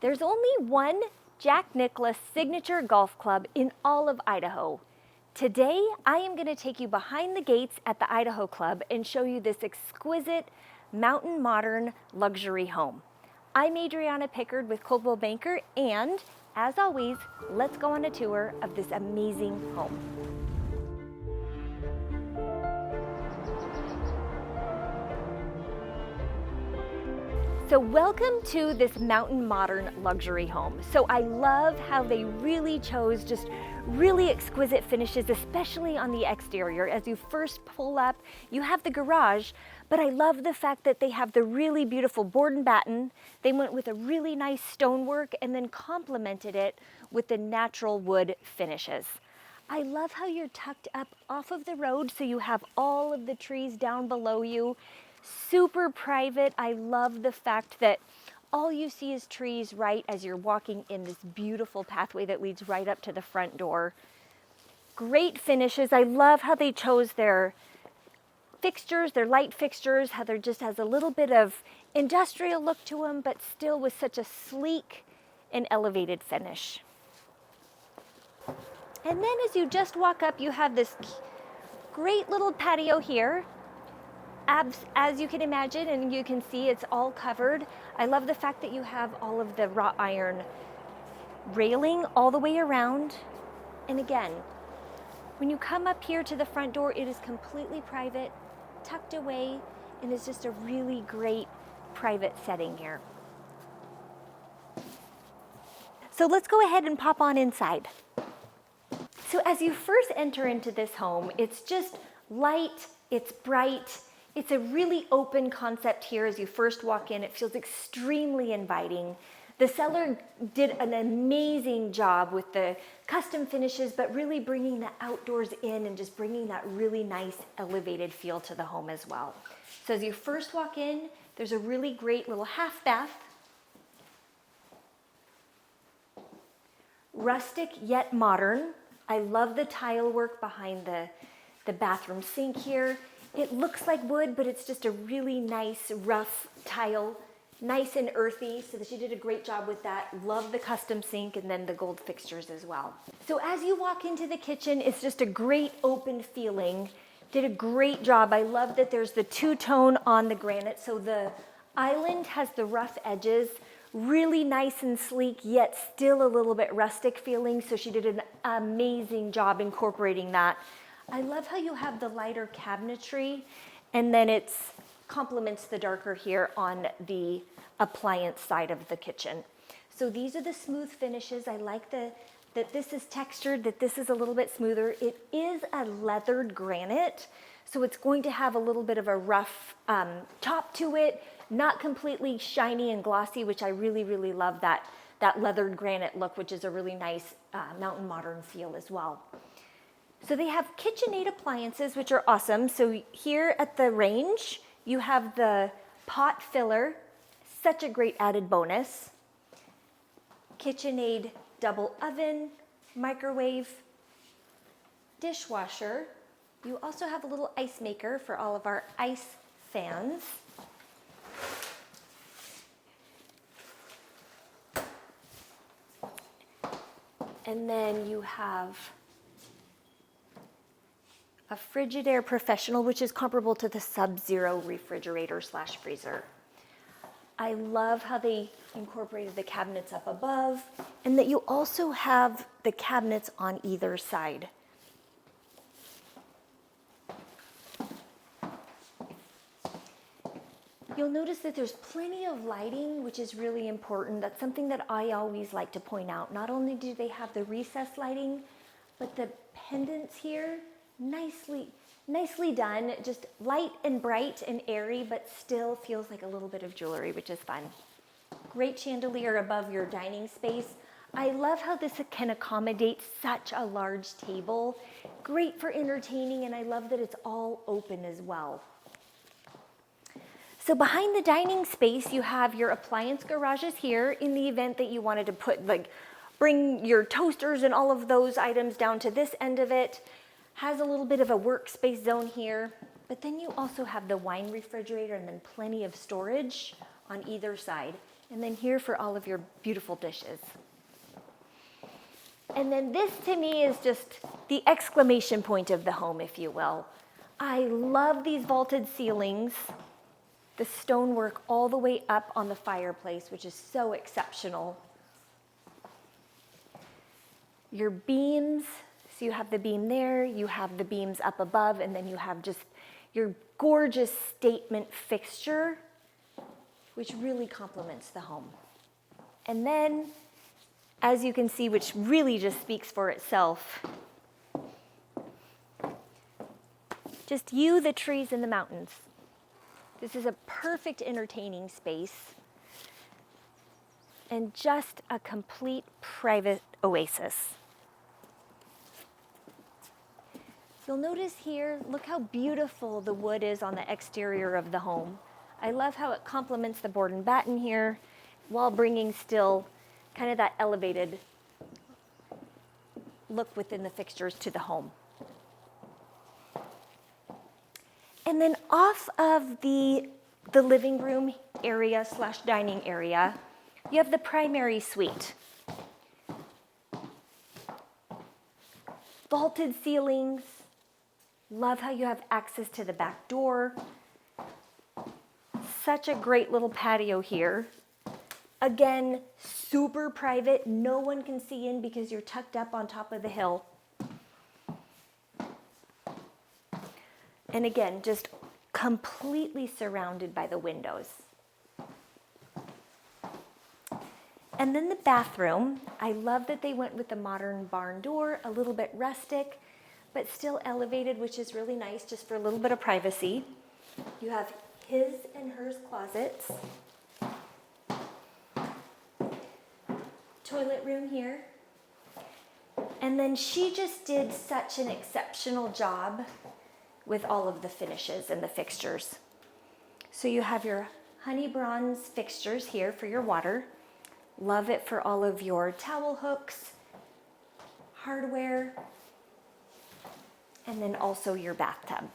There's only one Jack Nicklaus Signature Golf Club in all of Idaho. Today, I am going to take you behind the gates at the Idaho Club and show you this exquisite mountain modern luxury home. I'm Adriana Pickard with Coldwell Banker, and as always, let's go on a tour of this amazing home. So welcome to this mountain modern luxury home. So I love how they really chose just really exquisite finishes, especially on the exterior. As you first pull up, you have the garage, but I love the fact that they have the really beautiful board and batten. They went with a really nice stonework and then complemented it with the natural wood finishes. I love how you're tucked up off of the road, so you have all of the trees down below you. Super private. I love the fact that all you see is trees right as you're walking in this beautiful pathway that leads right up to the front door. Great finishes. I love how they chose their fixtures, their light fixtures, how there just has a little bit of industrial look to them, but still with such a sleek and elevated finish. And then as you just walk up, you have this great little patio here. As you can imagine, and you can see, it's all covered. I love the fact that you have all of the wrought iron railing all the way around. And again, when you come up here to the front door, it is completely private, tucked away, and it's just a really great private setting here. So let's go ahead and pop on inside. So as you first enter into this home, it's just light, it's bright. It's a really open concept here as you first walk in. It feels extremely inviting. The seller did an amazing job with the custom finishes, but really bringing the outdoors in and just bringing that really nice elevated feel to the home as well. So as you first walk in, there's a really great little half bath. Rustic yet modern. I love the tile work behind the bathroom sink here. It looks like wood, but it's just a really nice, rough tile, nice and earthy, so that she did a great job with that. Love the custom sink and then the gold fixtures as well. So as you walk into the kitchen, it's just a great open feeling. Did a great job. I love that there's the two-tone on the granite, so the island has the rough edges, really nice and sleek, yet still a little bit rustic feeling, so she did an amazing job incorporating that. I love how you have the lighter cabinetry, and then it complements the darker here on the appliance side of the kitchen. So these are the smooth finishes. I like that this is textured, that this is a little bit smoother. It is a leathered granite, so it's going to have a little bit of a rough top to it, not completely shiny and glossy, which I really, really love that leathered granite look, which is a really nice mountain modern feel as well. So they have KitchenAid appliances, which are awesome. So here at the range, you have the pot filler, such a great added bonus. KitchenAid double oven, microwave, dishwasher. You also have a little ice maker for all of our ice fans. And then you have a Frigidaire Professional, which is comparable to the Sub-Zero refrigerator / freezer. I love how they incorporated the cabinets up above, and that you also have the cabinets on either side. You'll notice that there's plenty of lighting, which is really important. That's something that I always like to point out. Not only do they have the recessed lighting, but the pendants here, nicely done. Just light and bright and airy, but still feels like a little bit of jewelry, which is fun. Great chandelier above your dining space. I love how this can accommodate such a large table. Great for entertaining, and I love that it's all open as well. So behind the dining space, you have your appliance garages here in the event that you wanted to bring your toasters and all of those items down to this end of it. Has a little bit of a workspace zone here, but then you also have the wine refrigerator and then plenty of storage on either side. And then here for all of your beautiful dishes. And then this to me is just the exclamation point of the home, if you will. I love these vaulted ceilings, the stonework all the way up on the fireplace, which is so exceptional. Your beams, so you have the beam there, you have the beams up above, and then you have just your gorgeous statement fixture, which really complements the home. And then, as you can see, which really just speaks for itself, just you, the trees, and the mountains. This is a perfect entertaining space and just a complete private oasis. You'll notice here, look how beautiful the wood is on the exterior of the home. I love how it complements the board and batten here while bringing still kind of that elevated look within the fixtures to the home. And then off of the living room area / dining area, you have the primary suite. Vaulted ceilings. Love how you have access to the back door. Such a great little patio here. Again, super private. No one can see in because you're tucked up on top of the hill. And again, just completely surrounded by the windows. And then the bathroom. I love that they went with the modern barn door, a little bit rustic, but still elevated, which is really nice just for a little bit of privacy. You have his and hers closets. Toilet room here. And then she just did such an exceptional job with all of the finishes and the fixtures. So you have your honey bronze fixtures here for your water. Love it for all of your towel hooks, hardware, and then also your bathtub.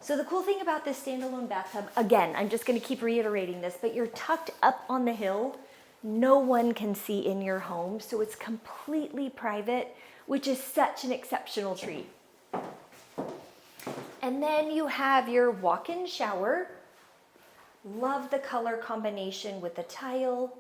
So the cool thing about this standalone bathtub, again, I'm just gonna keep reiterating this, but you're tucked up on the hill. No one can see in your home, so it's completely private, which is such an exceptional treat. And then you have your walk-in shower. Love the color combination with the tile.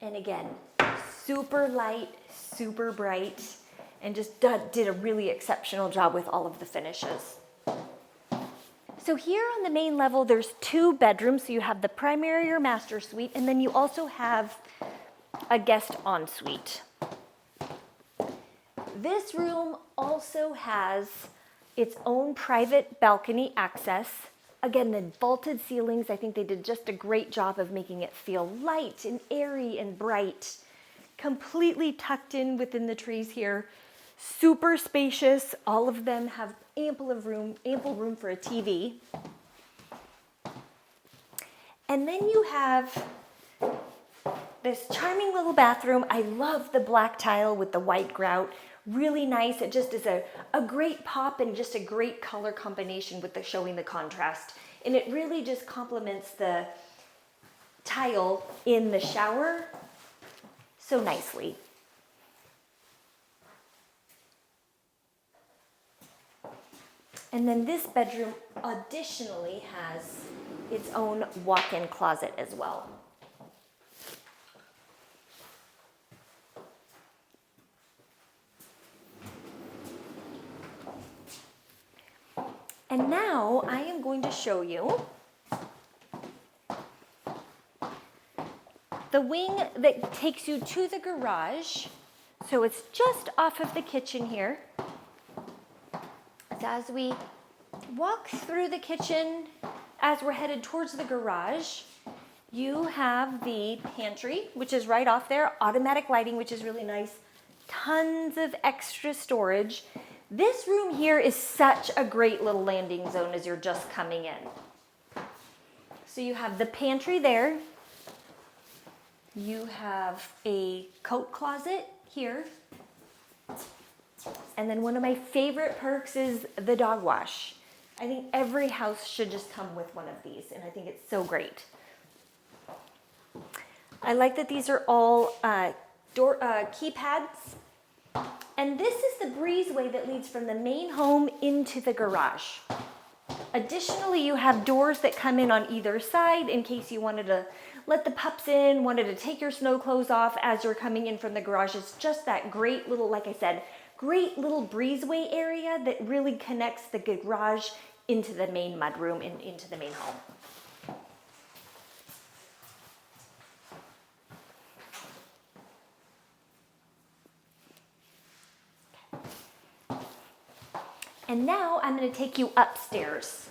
And again, super light, super bright, and just did a really exceptional job with all of the finishes. So here on the main level, there's 2 bedrooms. So you have the primary or master suite, and then you also have a guest ensuite. This room also has its own private balcony access. Again, the vaulted ceilings, I think they did just a great job of making it feel light and airy and bright. Completely tucked in within the trees here. Super spacious. All of them have ample room for a TV. And then you have this charming little bathroom. I love the black tile with the white grout. Really nice. It just is a great pop and just a great color combination with showing the contrast. And it really just complements the tile in the shower so nicely. And then this bedroom additionally has its own walk-in closet as well. And now I am going to show you the wing that takes you to the garage. So it's just off of the kitchen here. So as we walk through the kitchen, as we're headed towards the garage, you have the pantry, which is right off there, automatic lighting, which is really nice, tons of extra storage. This room here is such a great little landing zone as you're just coming in. So you have the pantry there. You have a coat closet here. And then one of my favorite perks is the dog wash. I think every house should just come with one of these, and I think it's so great. I like that these are all door keypads. And this is the breezeway that leads from the main home into the garage. Additionally, you have doors that come in on either side in case you wanted to let the pups in, wanted to take your snow clothes off as you're coming in from the garage. It's just that great little, like I said, great little breezeway area that really connects the garage into the main mudroom and into the main home. And now I'm going to take you upstairs.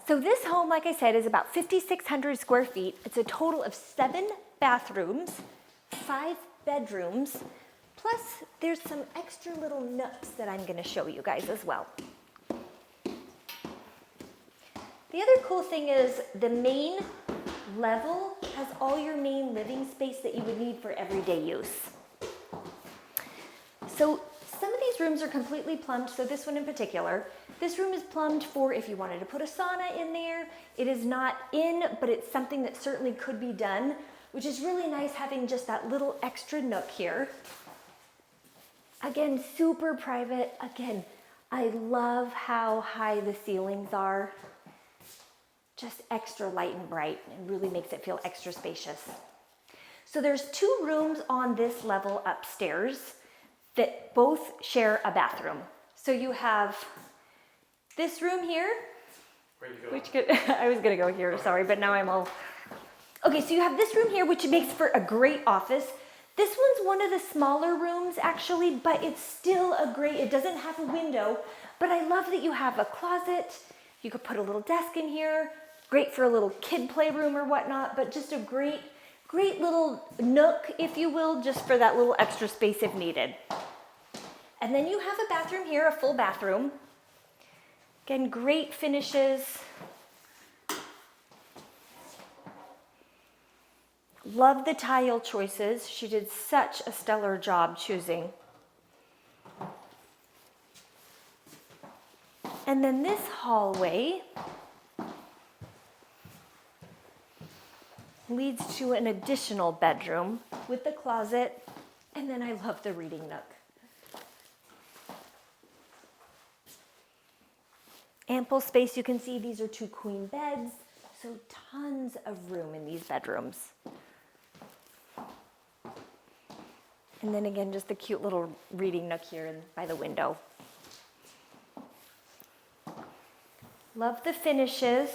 So this home, like I said, is about 5,600 square feet. It's a total of 7 bathrooms, 5 bedrooms, plus there's some extra little nooks that I'm going to show you guys as well. The other cool thing is the main level has all your main living space that you would need for everyday use. So some of these rooms are completely plumbed, so this one in particular. This room is plumbed for if you wanted to put a sauna in there. It is not in, but it's something that certainly could be done, which is really nice having just that little extra nook here. Again, super private. Again, I love how high the ceilings are. Just extra light and bright, and really makes it feel extra spacious. So there's 2 rooms on this level upstairs that both share a bathroom. So you have this room here, I was gonna go here, sorry, but now I'm all. Okay, so you have this room here, which makes for a great office. This one's one of the smaller rooms actually, but it's still a great, it doesn't have a window, but I love that you have a closet. You could put a little desk in here, great for a little kid playroom or whatnot, but just a great little nook, if you will, just for that little extra space if needed. And then you have a bathroom here, a full bathroom. Again, great finishes. Love the tile choices. She did such a stellar job choosing. And then this hallway leads to an additional bedroom with the closet. And then I love the reading nook. Ample space. You can see these are 2 queen beds, so tons of room in these bedrooms. And then again, just the cute little reading nook here by the window. Love the finishes.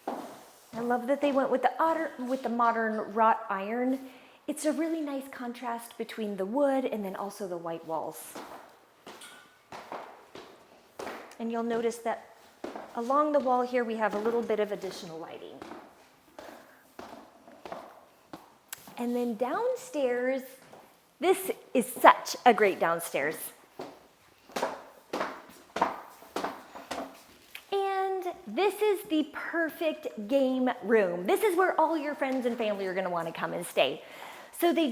I love that they went with the modern wrought iron. It's a really nice contrast between the wood and then also the white walls. And you'll notice that along the wall here, we have a little bit of additional lighting. And then downstairs, this is such a great downstairs. And this is the perfect game room. This is where all your friends and family are going to want to come and stay. So they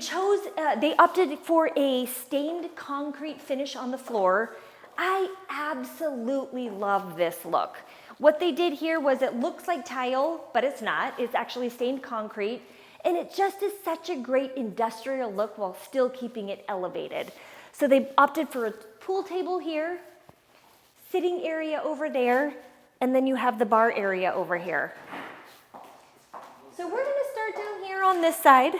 opted for a stained concrete finish on the floor. I absolutely love this look. What they did here was it looks like tile, but it's not. It's actually stained concrete. And it just is such a great industrial look while still keeping it elevated. So they opted for a pool table here, sitting area over there, and then you have the bar area over here. So we're gonna start down here on this side.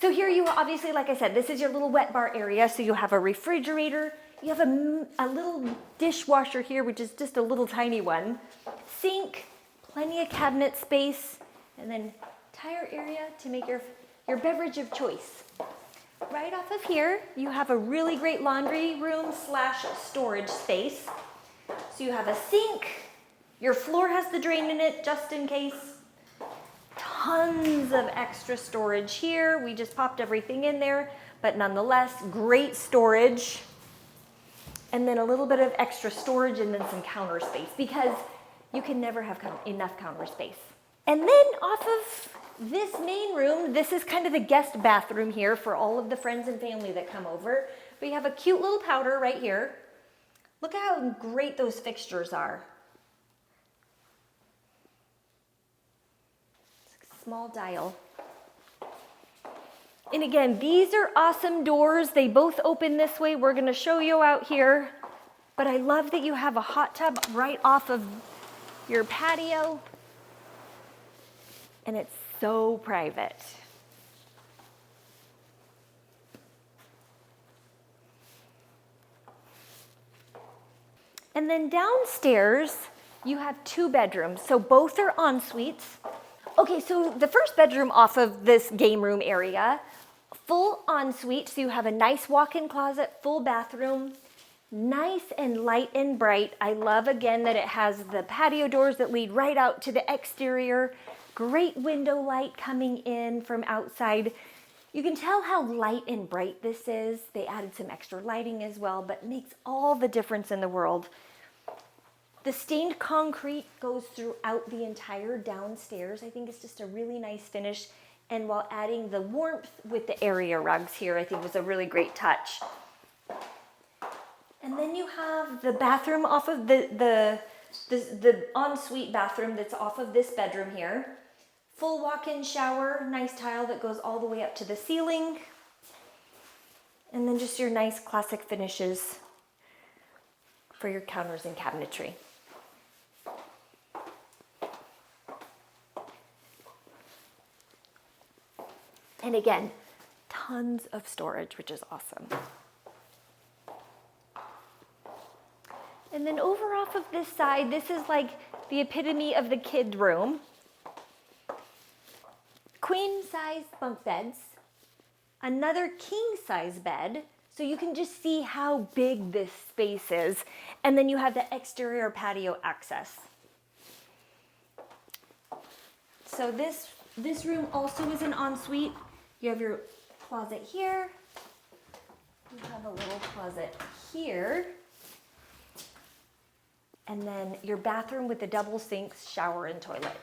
So here you obviously, like I said, this is your little wet bar area. So you have a refrigerator. You have a little dishwasher here, which is just a little tiny one. Sink, plenty of cabinet space, and then entire area to make your beverage of choice. Right off of here, you have a really great laundry room / storage space. So you have a sink. Your floor has the drain in it, just in case. Tons of extra storage here. We just popped everything in there, but nonetheless, great storage. And then a little bit of extra storage and then some counter space because you can never have enough counter space. And then off of this main room, this is kind of the guest bathroom here for all of the friends and family that come over. But you have a cute little powder right here. Look at how great those fixtures are. Small dial. And again, these are awesome doors. They both open this way. We're gonna show you out here. But I love that you have a hot tub right off of your patio. And it's so private. And then downstairs, you have 2 bedrooms. So both are en suites. Okay, so the first bedroom off of this game room area, full ensuite, so you have a nice walk-in closet, full bathroom, nice and light and bright. I love again that it has the patio doors that lead right out to the exterior. Great window light coming in from outside. You can tell how light and bright this is. They added some extra lighting as well, but makes all the difference in the world. The stained concrete goes throughout the entire downstairs. I think it's just a really nice finish. And while adding the warmth with the area rugs here, I think was a really great touch. And then you have the bathroom off of the ensuite bathroom that's off of this bedroom here. Full walk-in shower, nice tile that goes all the way up to the ceiling. And then just your nice classic finishes for your counters and cabinetry. And again, tons of storage, which is awesome. And then over off of this side, this is like the epitome of the kid room. Queen size bunk beds, another king size bed, so you can just see how big this space is. And then you have the exterior patio access. So this room also is an ensuite. You have your closet here. You have a little closet here. And then your bathroom with the double sinks, shower, and toilet.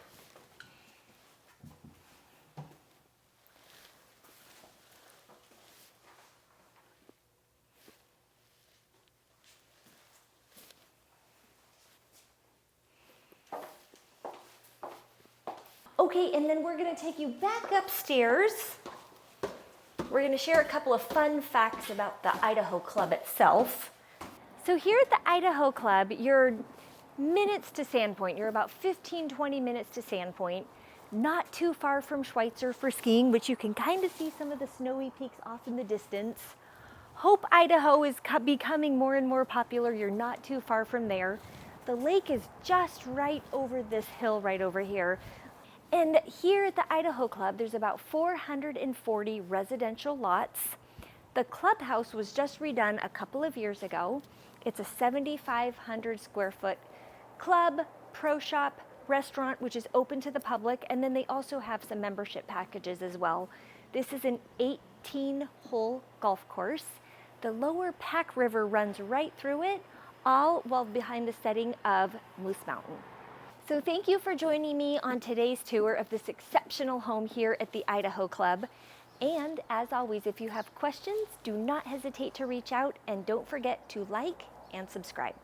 Okay, and then we're gonna take you back upstairs. We're gonna share a couple of fun facts about the Idaho Club itself. So here at the Idaho Club, you're minutes to Sandpoint. You're about 15, 20 minutes to Sandpoint. Not too far from Schweitzer for skiing, which you can kind of see some of the snowy peaks off in the distance. Hope, Idaho is becoming more and more popular. You're not too far from there. The lake is just right over this hill right over here. And here at the Idaho Club, there's about 440 residential lots. The clubhouse was just redone a couple of years ago. It's a 7,500 square foot club, pro shop, restaurant, which is open to the public, and then they also have some membership packages as well. This is an 18-hole golf course. The lower Pack River runs right through it, all while behind the setting of Moose Mountain. So thank you for joining me on today's tour of this exceptional home here at the Idaho Club. And as always, if you have questions, do not hesitate to reach out, and don't forget to like and subscribe.